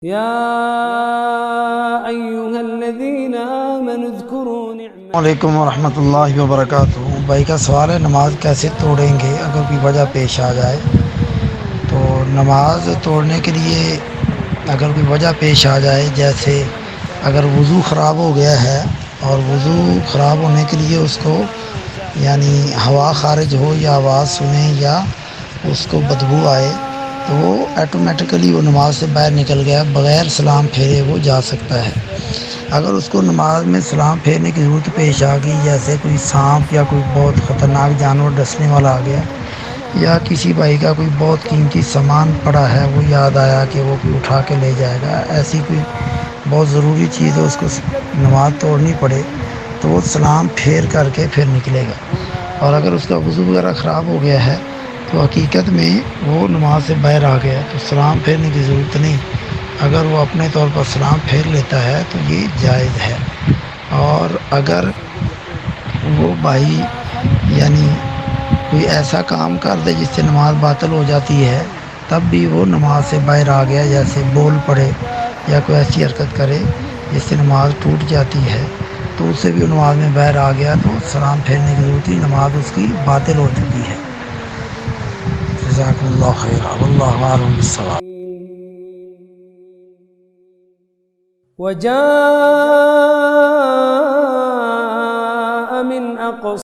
يا أيها الذين آمنوا اذكروا نعمة علیکم ورحمۃ اللہ وبرکاتہ۔ بھائی کا سوال ہے نماز کیسے توڑیں گے اگر کوئی وجہ پیش آ جائے؟ تو نماز توڑنے کے لیے اگر کوئی وجہ پیش آ جائے، جیسے اگر وضو خراب ہو گیا ہے اور وضو خراب ہونے کے لیے اس کو یعنی ہوا خارج ہو یا آواز سنیں یا اس کو بدبو آئے، تو وہ آٹومیٹیکلی وہ نماز سے باہر نکل گیا، بغیر سلام پھیرے وہ جا سکتا ہے۔ اگر اس کو نماز میں سلام پھیرنے کی ضرورت پیش آ گئی، جیسے کوئی سانپ یا کوئی بہت خطرناک جانور ڈسنے والا آ گیا، یا کسی بھائی کا کوئی بہت قیمتی سامان پڑا ہے وہ یاد آیا کہ وہ کوئی اٹھا کے لے جائے گا، ایسی کوئی بہت ضروری چیز ہے اس کو نماز توڑنی پڑے، تو وہ سلام پھیر کر کے پھر نکلے گا۔ اور اگر اس کا وضو وغیرہ خراب ہو گیا ہے تو حقیقت میں وہ نماز سے باہر آ گیا، تو سلام پھیرنے کی ضرورت نہیں۔ اگر وہ اپنے طور پر سلام پھیر لیتا ہے تو یہ جائز ہے۔ اور اگر وہ بھائی یعنی کوئی ایسا کام کر دے جس سے نماز باطل ہو جاتی ہے، تب بھی وہ نماز سے باہر آ گیا، جیسے بول پڑے یا کوئی ایسی حرکت کرے جس سے نماز ٹوٹ جاتی ہے، تو اس سے بھی وہ نماز میں باہر آ گیا، تو سلام پھیرنے کی ضرورت نہیں، نماز اس کی باطل ہو چکی ہے۔ جزاکم اللہ خیر، واللہ اعلم بالصواب۔ وجاء